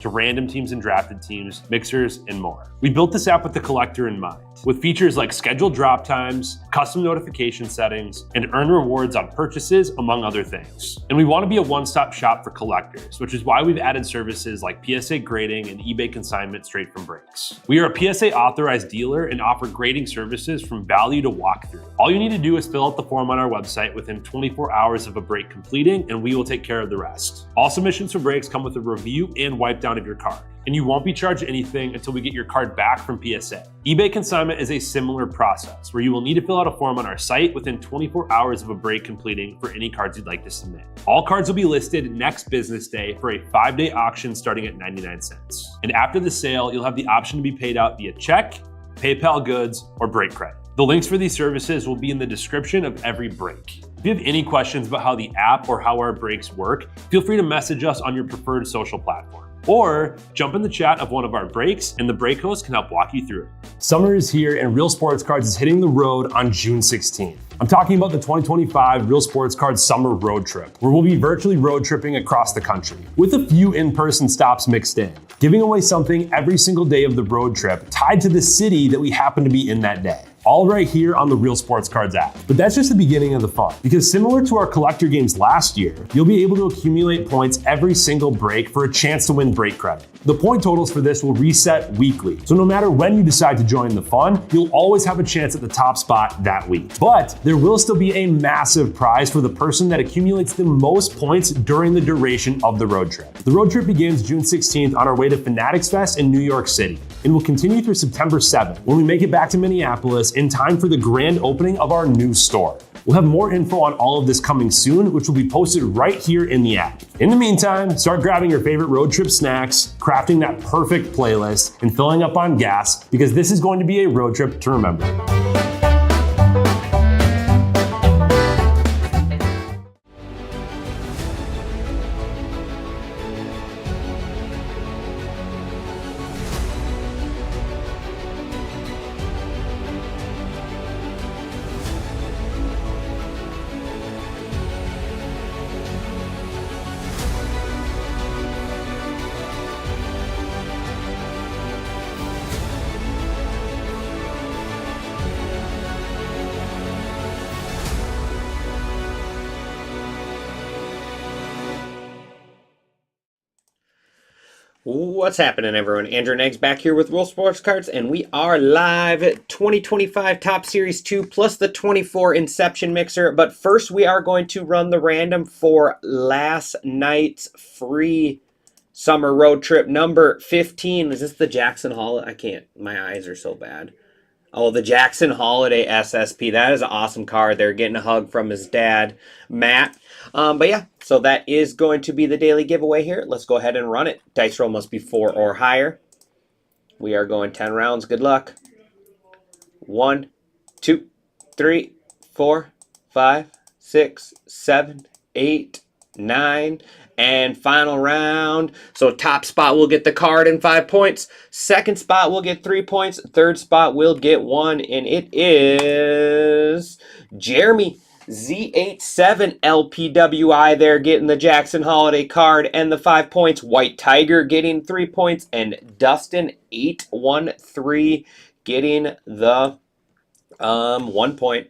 to random teams and drafted teams, mixers, and more. We built this app with the collector in mind, with features like scheduled drop times, custom notification settings, and earn rewards on purchases, among other things. And we want to be a one-stop shop for collectors, which is why we've added services like PSA grading and eBay consignment straight from breaks. We are a PSA authorized dealer and offer grading services from value to walkthrough. All you need to do is fill out the form on our website within 24 hours of a break completing, and we will take care of the rest. All submissions for breaks come with a review and wipe down of your card, and you won't be charged anything until we get your card back from PSA. eBay consignment is a similar process where you will need to fill out a form on our site within 24 hours of a break completing for any cards you'd like to submit. All cards will be listed next business day for a 5-day auction starting at 99 cents. And after the sale, you'll have the option to be paid out via check, PayPal goods, or break credit. The links for these services will be in the description of every break. If you have any questions about how the app or how our breaks work, feel free to message us on your preferred social platform. Or jump in the chat of one of our breaks and the break host can help walk you through it. Summer is here and Real Sports Cards is hitting the road on June 16th. I'm talking about the 2025 Real Sports Cards Summer Road Trip, where we'll be virtually road tripping across the country, with a few in-person stops mixed in, giving away something every single day of the road trip tied to the city that we happen to be in that day. All right here on the Real Sports Cards app. But that's just the beginning of the fun, because similar to our collector games last year, you'll be able to accumulate points every single break for a chance to win break credit. The point totals for this will reset weekly, so no matter when you decide to join the fun, you'll always have a chance at the top spot that week. But there will still be a massive prize for the person that accumulates the most points during the duration of the road trip. The road trip begins June 16th on our way to Fanatics Fest in New York City, and will continue through September 7th when we make it back to Minneapolis in time for the grand opening of our new store. We'll have more info on all of this coming soon, which will be posted right here in the app. In the meantime, start grabbing your favorite road trip snacks, crafting that perfect playlist, and filling up on gas, because this is going to be a road trip to remember. What's happening, everyone? Andrew and Eggs back here with Real Sports Cards, and we are live at 2025 Top Series 2 plus the 24 Inception mixer. But first, we are going to run the random for last night's free summer road trip number 15. Is this the Jackson Holiday? I can't. My eyes are so bad. Oh, the Jackson Holiday SSP. That is an awesome card. They're getting a hug from his dad, Matt. But yeah, so that is going to be the daily giveaway here. Let's go ahead and run it. Dice roll must be 4 or higher. We are going 10 rounds. Good luck. 1, 2, 3, 4, 5, 6, 7, 8, 9, and final round. So top spot will get the card and 5 points. Second spot will get 3 points. Third spot will get 1, and it is Jeremy Z87 LPWI there getting the Jackson Holiday card and the 5 points. White Tiger getting 3 points, and Dustin 813 getting the 1 point.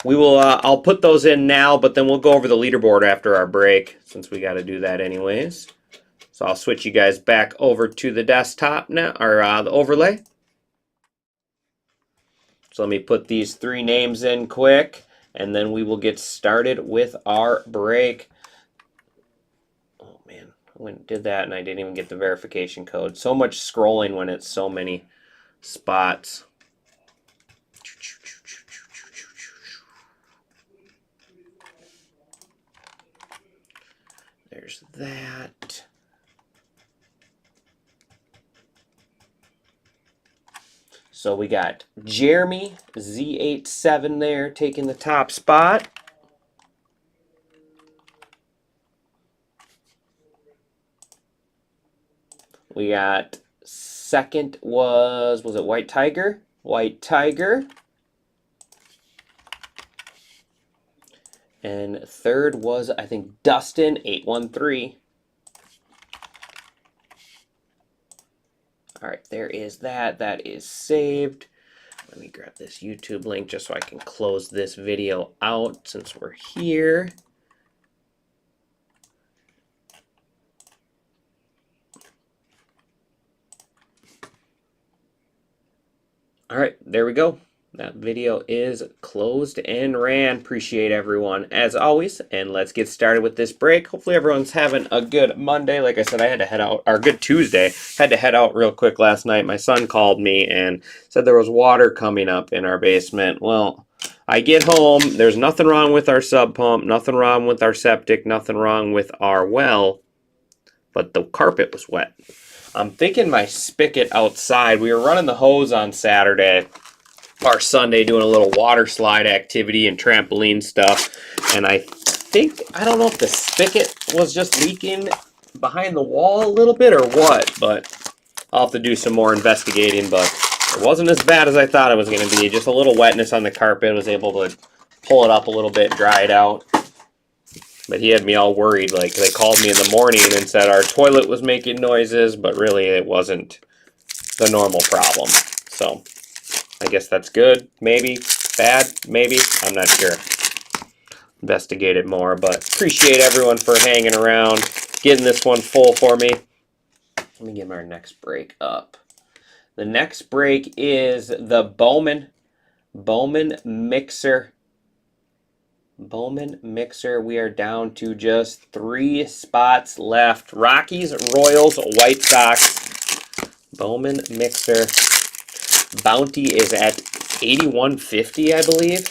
We will. I'll put those in now, but then we'll go over the leaderboard after our break, since we got to do that anyways. So I'll switch you guys back over to the desktop now, or the overlay. So let me put these 3 names in quick, and then we will get started with our break. Oh man, I went and did that, and I didn't even get the verification code. So much scrolling when it's so many spots. There's that. So we got Jeremy Z87 there taking the top spot. We got second was it White Tiger? White Tiger. And third was, I think, Dustin 813. All right, there is that. That is saved. Let me grab this YouTube link just so I can close this video out since we're here. All right, there we go. That video is closed and ran. Appreciate everyone as always. And let's get started with this break. Hopefully everyone's having a good Monday. Like I said, I had to head out, or good Tuesday. Had to head out real quick last night. My son called me and said there was water coming up in our basement. Well, I get home. There's nothing wrong with our sub pump, nothing wrong with our septic, nothing wrong with our well, but the carpet was wet. I'm thinking my spigot outside. We were running the hose on Saturday or Sunday doing a little water slide activity and trampoline stuff. And I don't know if the spigot was just leaking behind the wall a little bit or what, but I'll have to do some more investigating. But it wasn't as bad as I thought it was going to be. Just a little wetness on the carpet. I was able to pull it up a little bit, dry it out. But he had me all worried. Like, they called me in the morning and said our toilet was making noises, but really it wasn't the normal problem. So I guess that's good. Maybe. Bad. Maybe. I'm not sure. Investigate it more. But appreciate everyone for hanging around, getting this one full for me. Let me get our next break up. The next break is the Bowman Mixer. Bowman Mixer. We are down to just 3 spots left. Rockies, Royals, White Sox. Bowman Mixer. Bounty is at 81.50, I believe.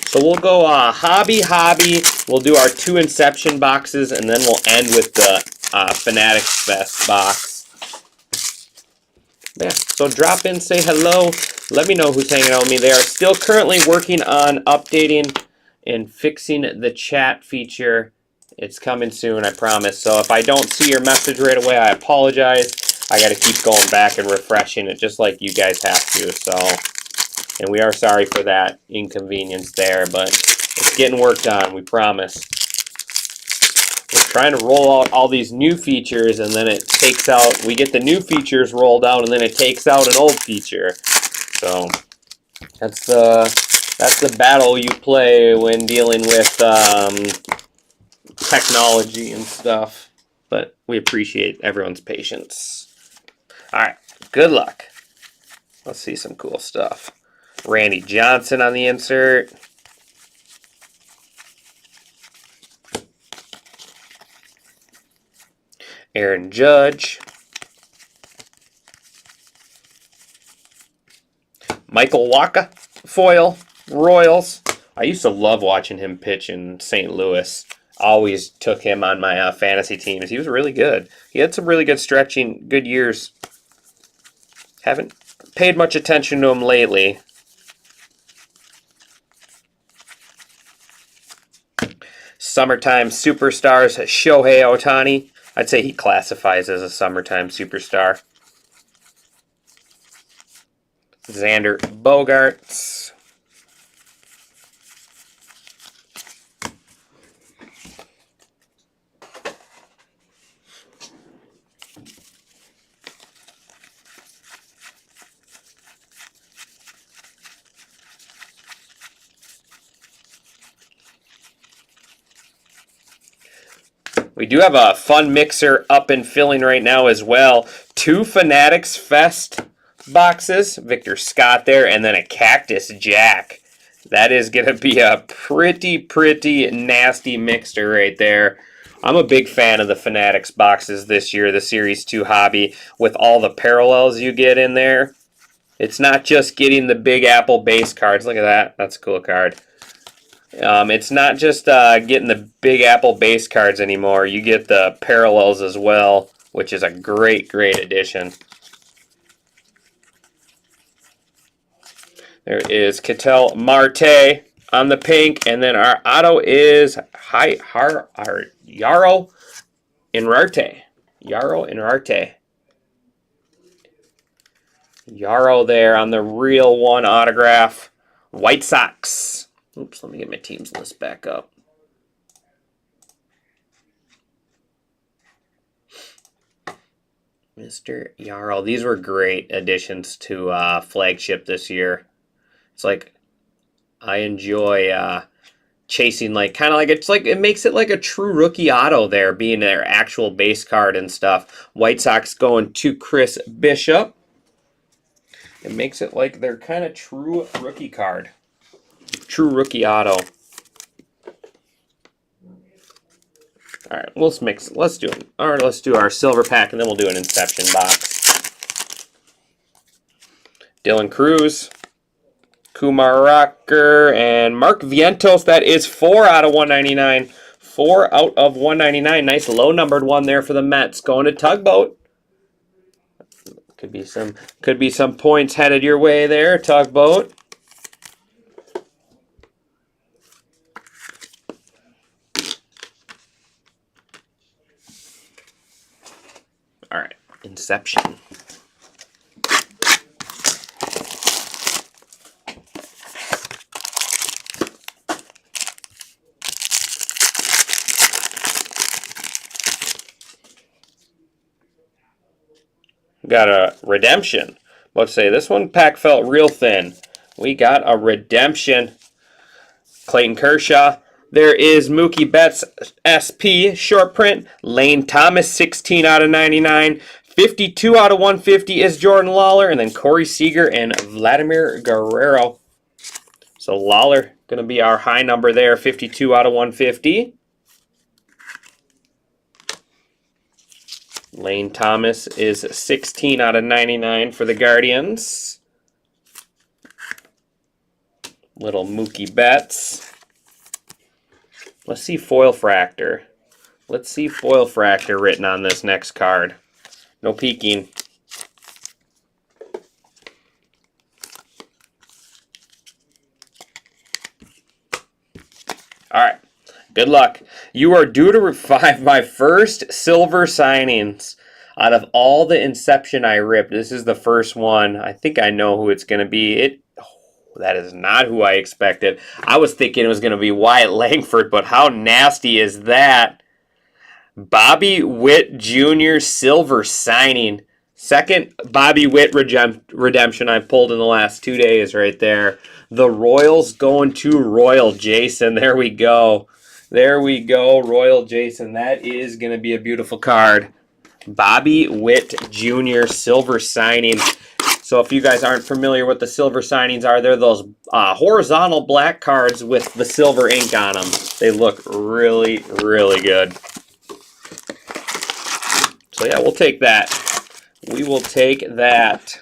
So we'll go hobby. We'll do our 2 Inception boxes, and then we'll end with the Fanatics Fest box. Yeah, so drop in, say hello. Let me know who's hanging out with me. They are still currently working on updating and fixing the chat feature. It's coming soon, I promise. So if I don't see your message right away, I apologize. I got to keep going back and refreshing it just like you guys have to. So, and we are sorry for that inconvenience there, but it's getting worked on, we promise. We're trying to roll out all these new features, and then it takes out, we get the new features rolled out, and then it takes out an old feature. So that's the battle you play when dealing with technology and stuff. But we appreciate everyone's patience. All right, good luck. Let's see some cool stuff. Randy Johnson on the insert. Aaron Judge. Michael Wacha, foil, Royals. I used to love watching him pitch in St. Louis. Always took him on my fantasy teams. He was really good. He had some really good stretching, good years. Haven't paid much attention to him lately. Summertime superstars, Shohei Ohtani. I'd say he classifies as a summertime superstar. Xander Bogaerts. We do have a fun mixer up and filling right now as well. 2 Fanatics Fest boxes. Victor Scott there, and then a Cactus Jack. That is going to be a pretty nasty mixer right there. I'm a big fan of the Fanatics boxes this year, the Series 2 hobby, with all the parallels you get in there. It's not just getting the Big Apple base cards. Look at that. That's a cool card. It's not just getting the Big Apple base cards anymore. You get the parallels as well, which is a great addition. There is Ketel Marte on the pink, and then our auto is Yaro Inarte. Yaro there on the real one autograph. White Sox. Oops, let me get my teams list back up. Mr. Yarrow. These were great additions to flagship this year. It's like I enjoy chasing, like kind of like it's like it makes it like a true rookie auto there, being their actual base card and stuff. White Sox going to Chris Bishop. It makes it like they're kind of true rookie card, true rookie auto. All right, let's mix. Let's do it. All right, let's do our silver pack, and then we'll do an Inception box. Dylan Cruz, Kumar Rocker, and Mark Vientos. That is 4 out of 199. 4 out of 199. Nice low numbered one there for the Mets. Going to Tugboat. Could be some points headed your way there, Tugboat. All right, Inception. Got a redemption. Let's say this one pack felt real thin. We got a redemption. Clayton Kershaw. There is Mookie Betts SP short print. Lane Thomas 16 out of 99. 52 out of 150 is Jordan Lawler, and then Corey Seager and Vladimir Guerrero. So Lawler going to be our high number there, 52 out of 150. Lane Thomas is 16 out of 99 for the Guardians. Little Mookie Betts. Let's see Foil Fractor. Let's see Foil Fractor written on this next card. No peeking. All right. Good luck. You are due to revive my first silver signings. Out of all the Inception I ripped, this is the first one. I think I know who it's going to be. That is not who I expected. I was thinking it was going to be Wyatt Langford, but how nasty is that? Bobby Witt Jr. silver signing. Second Bobby Witt redemption I pulled in the last 2 days right there. The Royals going to Royal Jason. There we go. There we go, Royal Jason. That is going to be a beautiful card. Bobby Witt Jr. silver signing. So if you guys aren't familiar with the silver signings are, they're those horizontal black cards with the silver ink on them. They look really, really good. So yeah, we'll take that. We will take that.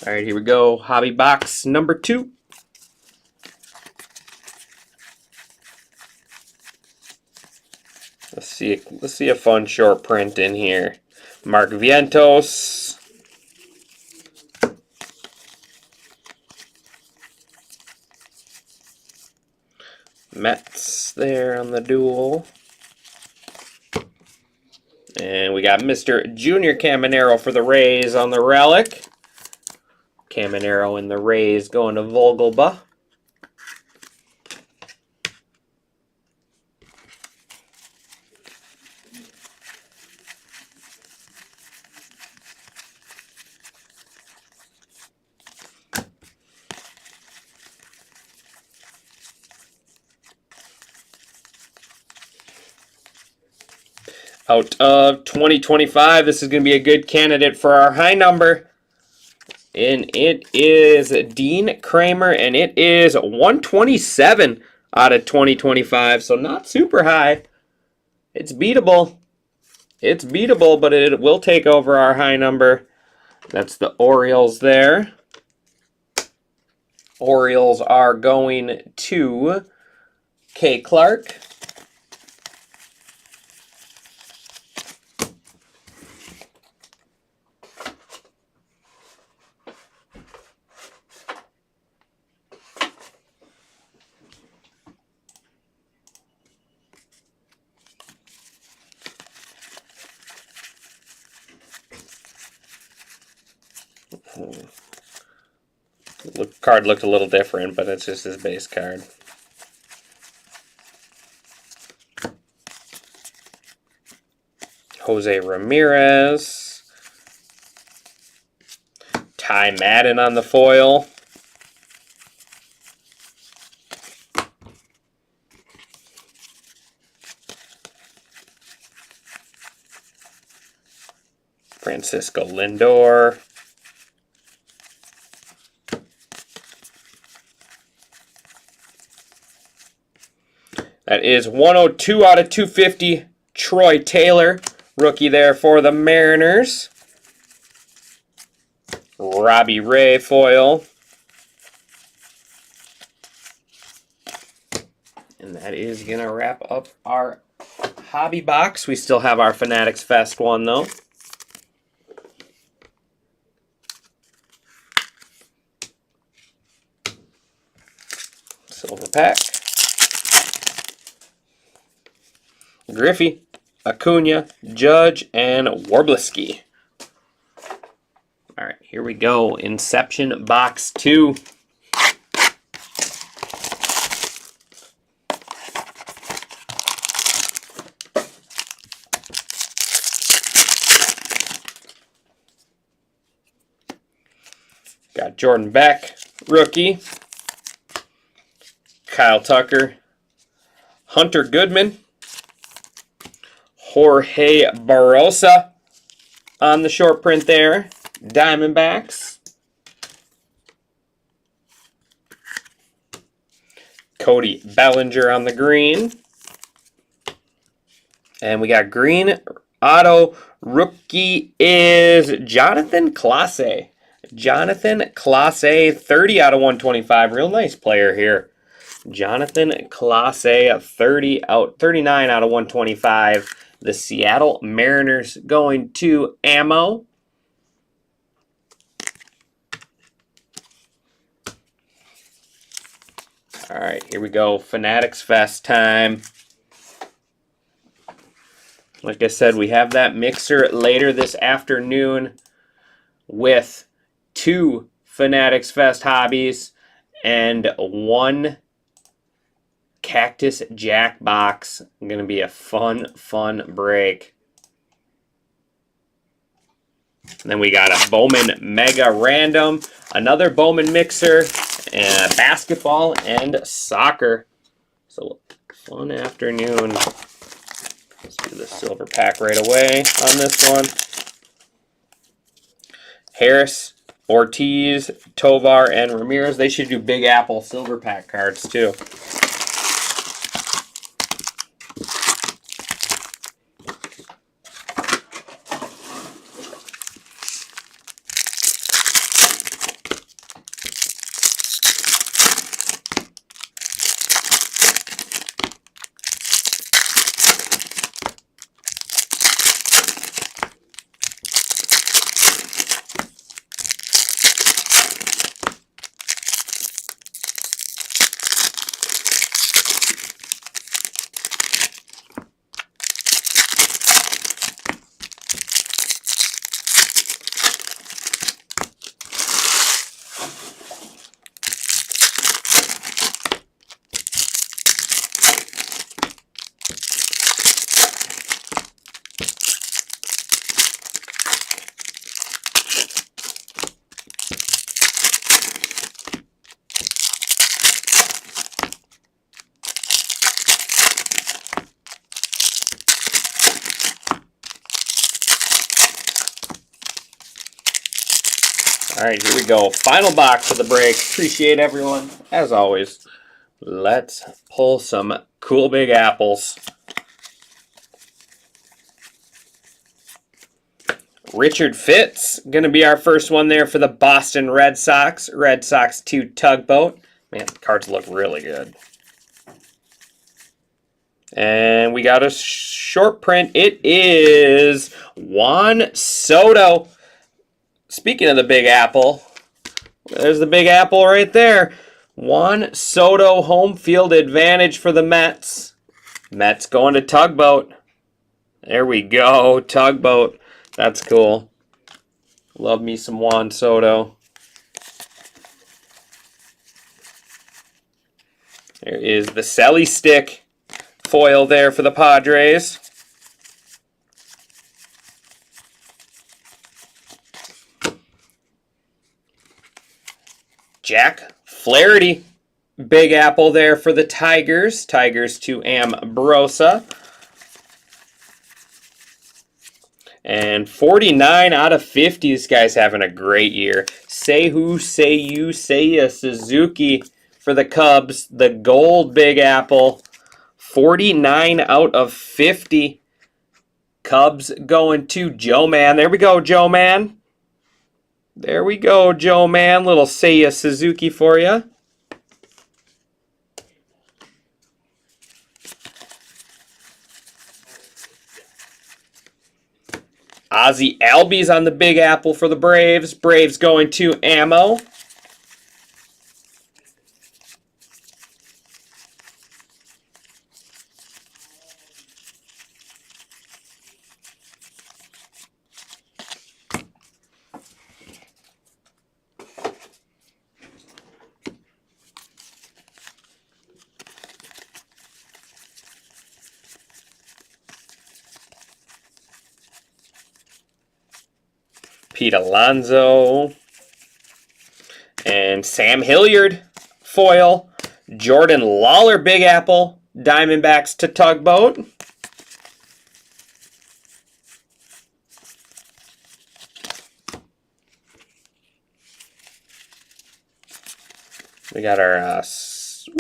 All right, here we go. Hobby box number 2. Let's see a fun short print in here. Mark Vientos. Mets there on the duel. And we got Mr. Junior Caminero for the Rays on the relic. Caminero and the Rays going to Vogelba. Out of 2025, this is going to be a good candidate for our high number. And it is Dean Kramer, and it is 127 out of 2025. So not super high. It's beatable. It's beatable, but it will take over our high number. That's the Orioles there. Orioles are going to K. Clark. Card looked a little different, but it's just his base card. Jose Ramirez. Ty Madden on the foil. Francisco Lindor. That is 102 out of 250. Troy Taylor, rookie there for the Mariners. Robbie Ray foil. And that is going to wrap up our hobby box. We still have our Fanatics Fest one, though. Silver pack. Griffey, Acuna, Judge, and Warbliski. All right, here we go. Inception box 2. Got Jordan Beck, rookie. Kyle Tucker, Hunter Goodman, Jorge Barrosa on the short print there. Diamondbacks. Cody Bellinger on the green. And we got green auto rookie is Jonathan Clase. Jonathan Clase, 30 out of 125. Real nice player here. Jonathan Clase, 39 out of 125. The Seattle Mariners going to Ammo. All right, here we go. Fanatics Fest time. Like I said, we have that mixer later this afternoon with 2 Fanatics Fest hobbies and 1 Cactus Jack box. Going to be a fun break. And then we got a Bowman Mega Random, another Bowman Mixer, and basketball and soccer. So, fun afternoon. Let's do the silver pack right away on this one. Harris, Ortiz, Tovar, and Ramirez. They should do Big Apple silver pack cards too. All right, here we go. Final box of the break. Appreciate everyone. As always, let's pull some cool big apples. Richard Fitz, going to be our first one there for the Boston Red Sox. Red Sox 2 Tugboat. Man, the cards look really good. And we got a short print. It is Juan Soto. Speaking of the Big Apple, there's the Big Apple right there. Juan Soto, home field advantage for the Mets. Mets going to Tugboat. There we go, Tugboat. That's cool. Love me some Juan Soto. There is the Selly Stick foil there for the Padres. Jack Flaherty, Big Apple there for the Tigers. Tigers to Ambrosa. And 49 out of 50. This guy's having a great year. Say who, say you, say ya. Suzuki for the Cubs. The gold Big Apple. 49 out of 50. Cubs going to Joe Man. There we go, Joe Man. There we go, Joe Man. Little Seiya Suzuki for you. Ozzie Albies on the Big Apple for the Braves. Braves going to Ammo. Pete Alonso. And Sam Hilliard, foil. Jordan Lawler, Big Apple. Diamondbacks to Tugboat. We got our,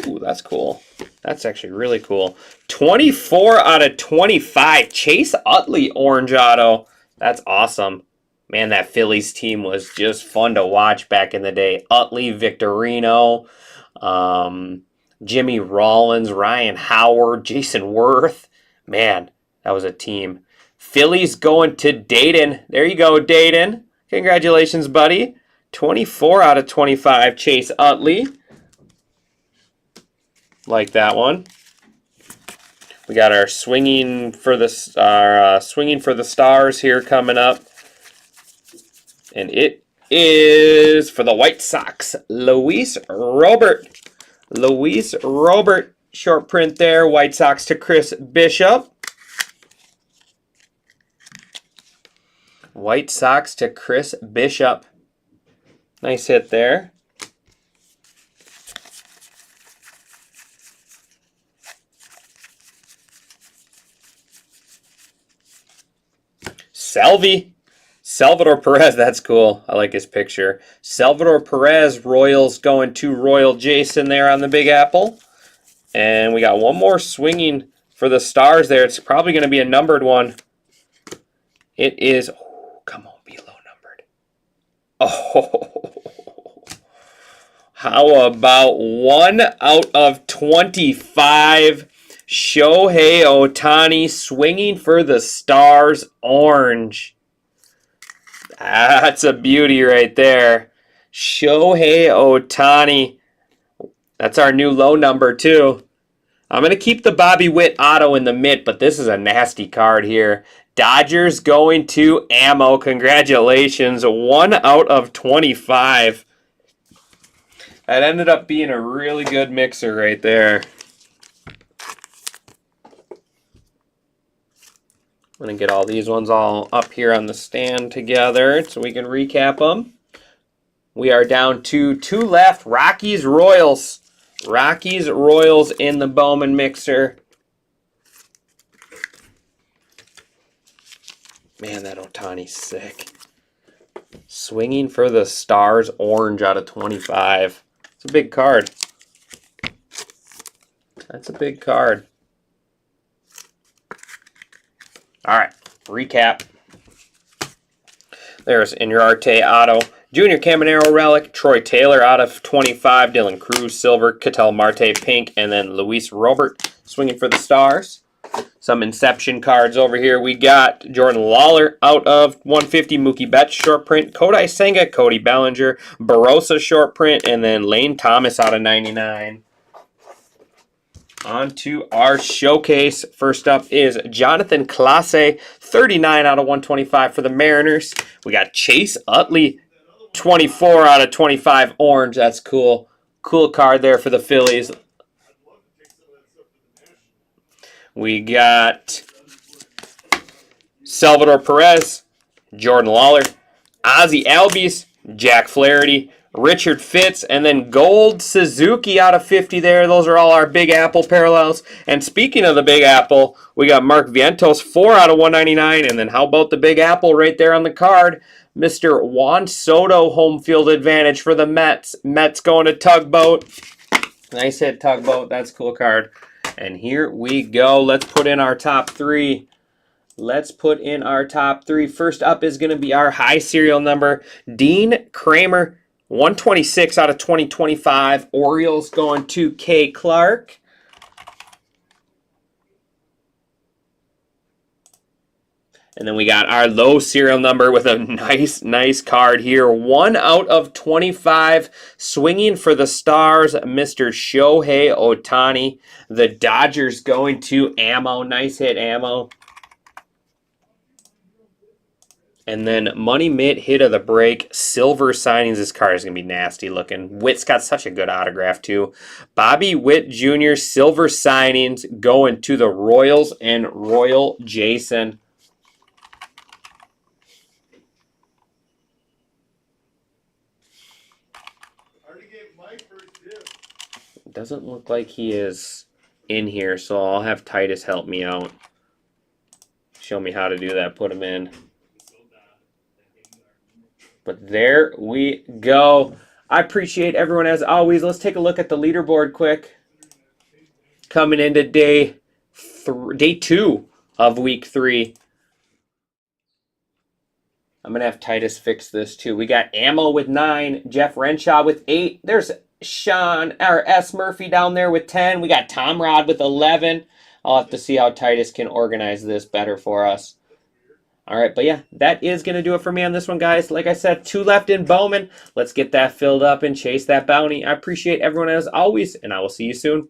ooh, that's cool. That's actually really cool. 24 out of 25. Chase Utley, orange auto. That's awesome. Man, that Phillies team was just fun to watch back in the day. Utley, Victorino, Jimmy Rollins, Ryan Howard, Jason Worth. Man, that was a team. Phillies going to Dayton. There you go, Dayton. Congratulations, buddy. 24 out of 25, Chase Utley. Like that one. We got our swinging for the stars here coming up. And it is for the White Sox, Luis Robert. Luis Robert, short print there. White Sox to Chris Bishop. White Sox to Chris Bishop. Nice hit there. Salvador Perez, that's cool. I like his picture. Salvador Perez, Royals going to Royal Jason there on the Big Apple. And we got one more swinging for the stars there. It's probably going to be a numbered one. It is, oh, come on, be low numbered. Oh, how about 1 out of 25? Shohei Ohtani swinging for the stars, orange. That's a beauty right there. Shohei Ohtani. That's our new low number, too. I'm going to keep the Bobby Witt auto in the mid, but this is a nasty card here. Dodgers going to Ammo. Congratulations. 1 out of 25. That ended up being a really good mixer right there. I'm going to get all these ones all up here on the stand together so we can recap them. We are down to 2 left. Rockies, Royals. Rockies, Royals in the Bowman mixer. Man, that Ohtani's sick. Swinging for the Stars orange out of 25. It's a big card. That's a big card. All right, recap. There's Inurarte auto. Junior Caminero relic. Troy Taylor out of 25. Dylan Cruz silver. Ketel Marte pink. And then Luis Robert swinging for the Stars. Some Inception cards over here. We got Jordan Lawler out of 150. Mookie Betts short print. Kodai Senga. Cody Bellinger. Barossa short print. And then Lane Thomas out of 99. On to our showcase. First up is Jonathan Clase, 39 out of 125 for the Mariners. We got Chase Utley, 24 out of 25 orange. That's cool. Cool card there for the Phillies. We got Salvador Perez, Jordan Lawler, Ozzie Albies, Jack Flaherty, Richard Fitz, and then Gold Suzuki out of 50 there. Those are all our Big Apple parallels. And speaking of the Big Apple, we got Mark Vientos, 4 out of 199. And then how about the Big Apple right there on the card? Mr. Juan Soto home field advantage for the Mets. Mets going to Tugboat. Nice hit, Tugboat. That's a cool card. And here we go. Let's put in our top three. Let's put in our top three. First up is going to be our high serial number, Dean Kramer. 126 out of 2025. Orioles going to K. Clark. And then we got our low serial number with a nice card here. 1 out of 25. Swinging for the Stars, Mr. Shohei Ohtani. The Dodgers going to Ammo. Nice hit, Ammo. And then Money Mitt hit of the break. Silver signings. This card is going to be nasty looking. Witt's got such a good autograph too. Bobby Witt Jr. Silver signings going to the Royals and Royal Jason. Doesn't look like he is in here, so I'll have Titus help me out. Show me how to do that. Put him in. But there we go. I appreciate everyone as always. Let's take a look at the leaderboard quick. Coming into day 2 of week 3. I'm going to have Titus fix this too. We got Ammo with 9. Jeff Renshaw with 8. There's S. Murphy down there with 10. We got Tom Rod with 11. I'll have to see how Titus can organize this better for us. All right, but yeah, that is going to do it for me on this one, guys. Like I said, 2 left in Bowman. Let's get that filled up and chase that bounty. I appreciate everyone as always, and I will see you soon.